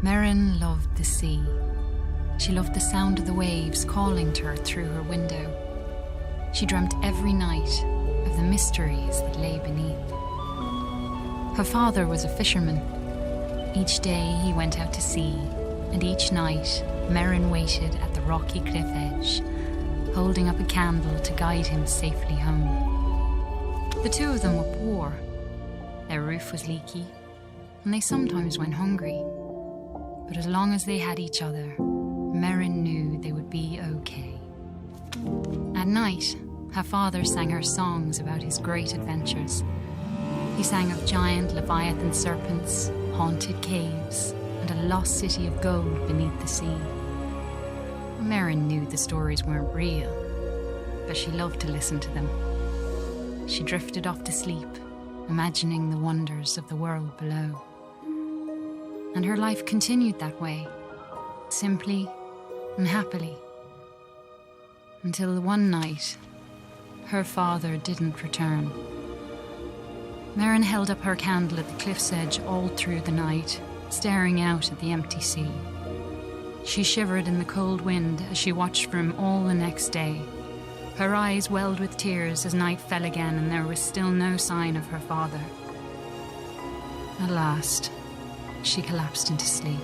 Merrin loved the sea. She loved the sound of the waves calling to her through her window. She dreamt every night of the mysteries that lay beneath. Her father was a fisherman. Each day he went out to sea, and each night Merrin waited at the rocky cliff edge, holding up a candle to guide him safely home. The two of them were poor. Their roof was leaky, and they sometimes went hungry. But as long as they had each other, Merrin knew they would be okay. At night, her father sang her songs about his great adventures. He sang of giant leviathan serpents, haunted caves, and a lost city of gold beneath the sea. Merrin knew the stories weren't real, but she loved to listen to them. She drifted off to sleep, imagining the wonders of the world below. And her life continued that way, simply and happily, until one night, her father didn't return. Merrin held up her candle at the cliff's edge all through the night, staring out at the empty sea. She shivered in the cold wind as she watched for him all the next day. Her eyes welled with tears as night fell again and there was still no sign of her father. At last, she collapsed into sleep.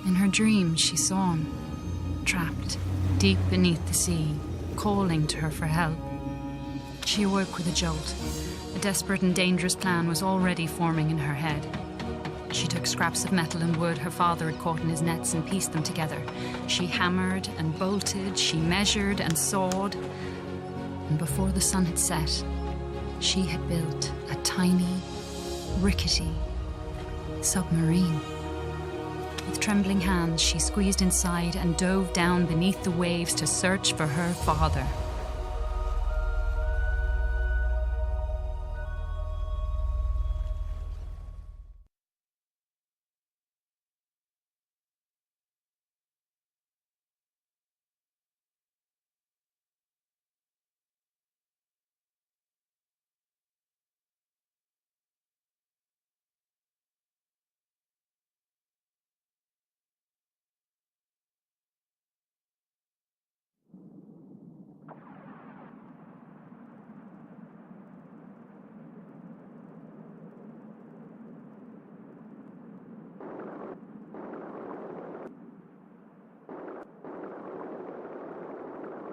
In her dreams, she saw him, trapped deep beneath the sea, calling to her for help. She awoke with a jolt. A desperate and dangerous plan was already forming in her head. She took scraps of metal and wood her father had caught in his nets and pieced them together. She hammered and bolted, she measured and sawed. And before the sun had set, she had built a tiny, rickety submarine. With trembling hands, she squeezed inside and dove down beneath the waves to search for her father.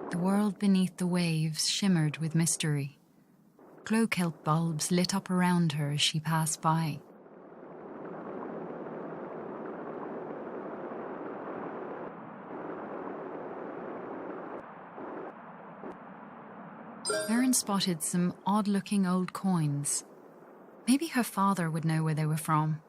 The world beneath the waves shimmered with mystery. Glow-kelp bulbs lit up around her as she passed by. Merrin spotted some odd-looking old coins. Maybe her father would know where they were from.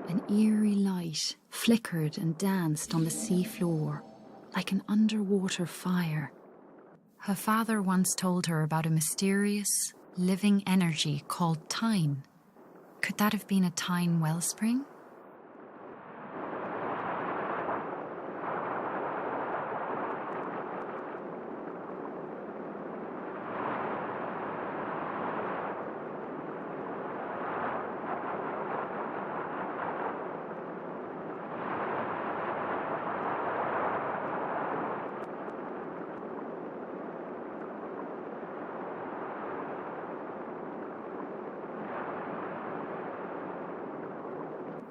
An eerie light flickered and danced on the sea floor like an underwater fire. Her father once told her about a mysterious, living energy called time. Could that have been a time wellspring?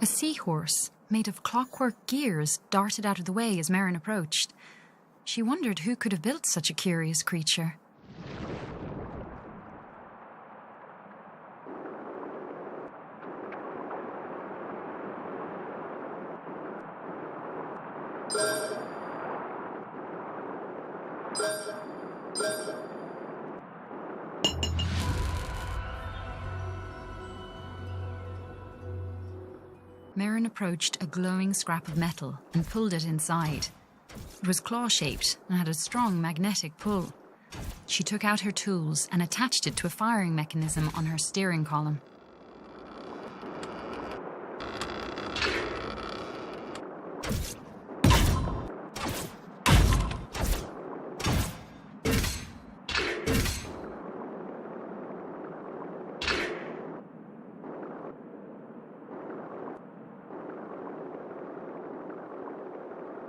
A seahorse, made of clockwork gears, darted out of the way as Merrin approached. She wondered who could have built such a curious creature. Merrin approached a glowing scrap of metal and pulled it inside. It was claw-shaped and had a strong magnetic pull. She took out her tools and attached it to a firing mechanism on her steering column.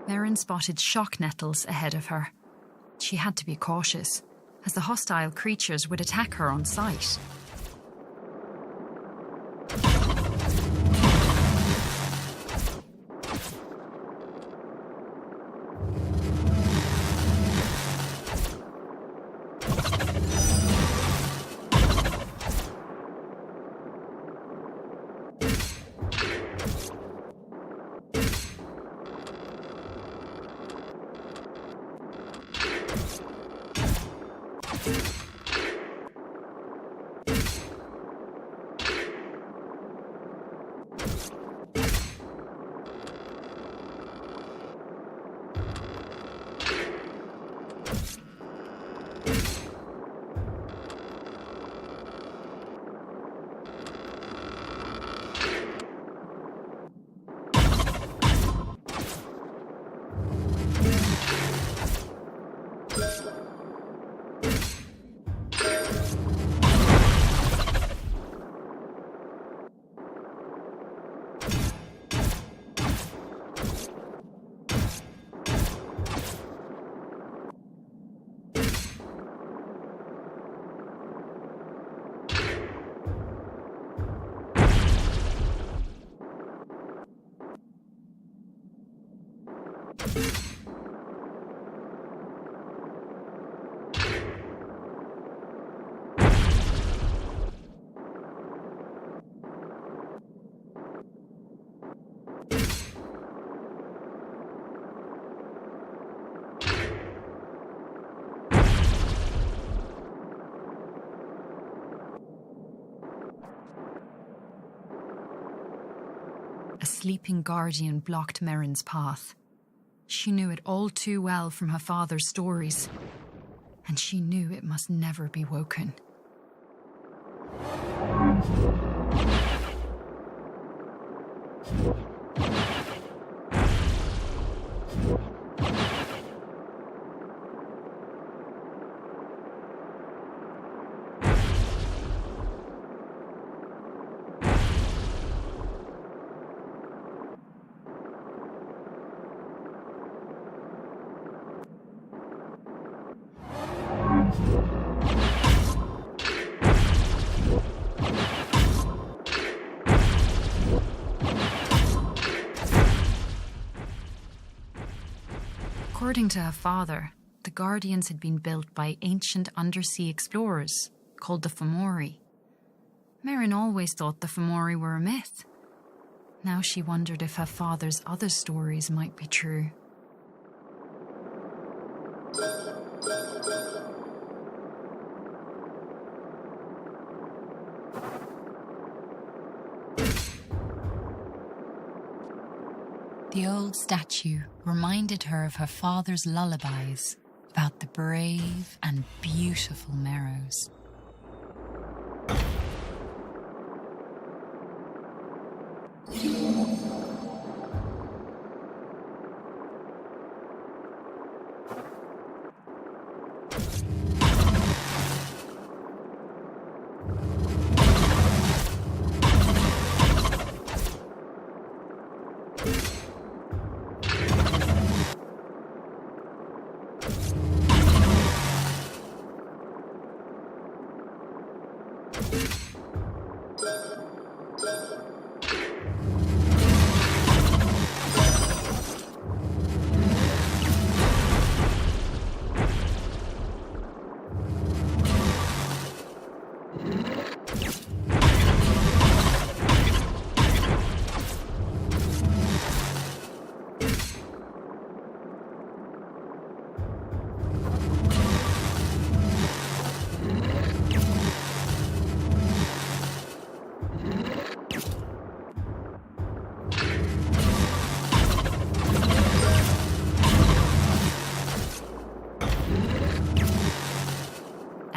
Merrin spotted shock nettles ahead of her. She had to be cautious, as the hostile creatures would attack her on sight. A sleeping guardian blocked Merrin's path. She knew it all too well from her father's stories, and she knew it must never be woken. According to her father, the Guardians had been built by ancient undersea explorers called the Fomori. Merrin always thought the Fomori were a myth. Now she wondered if her father's other stories might be true. The old statue reminded her of her father's lullabies about the brave and beautiful Merrows.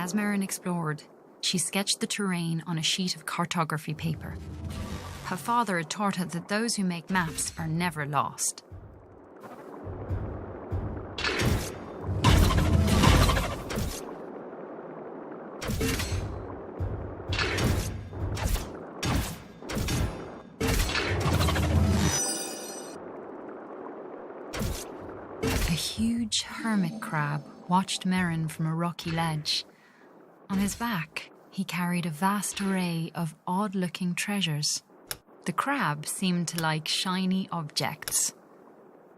As Merrin explored, she sketched the terrain on a sheet of cartography paper. Her father had taught her that those who make maps are never lost. A huge hermit crab watched Merrin from a rocky ledge. On his back, he carried a vast array of odd-looking treasures. The crab seemed to like shiny objects.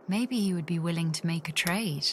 Maybe he would be willing to make a trade.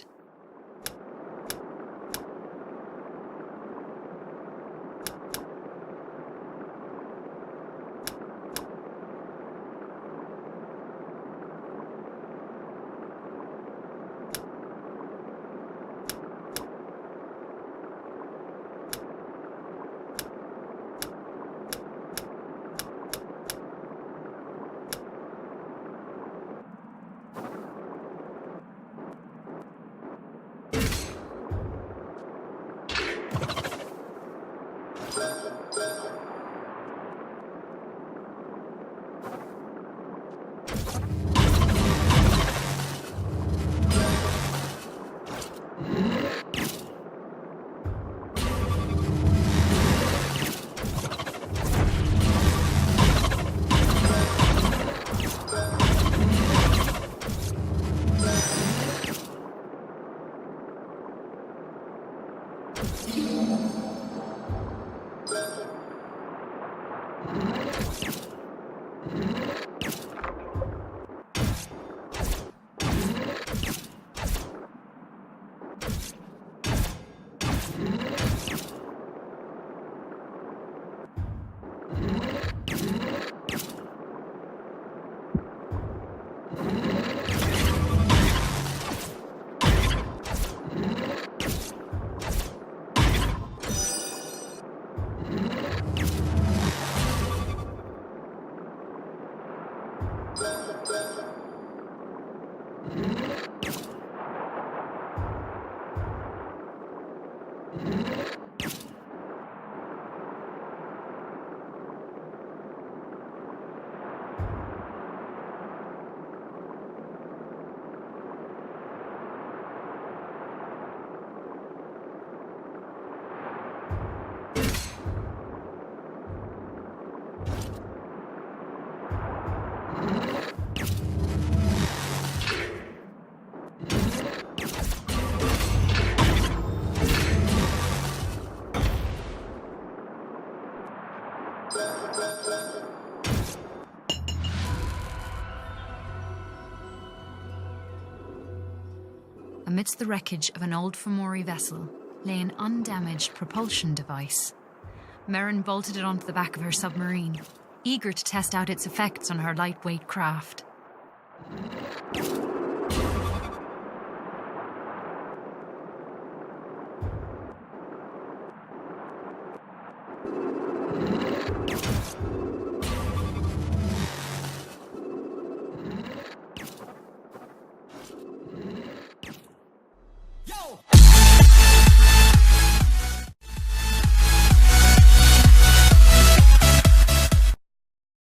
Amidst the wreckage of an old Fomori vessel lay an undamaged propulsion device. Merrin bolted it onto the back of her submarine, eager to test out its effects on her lightweight craft.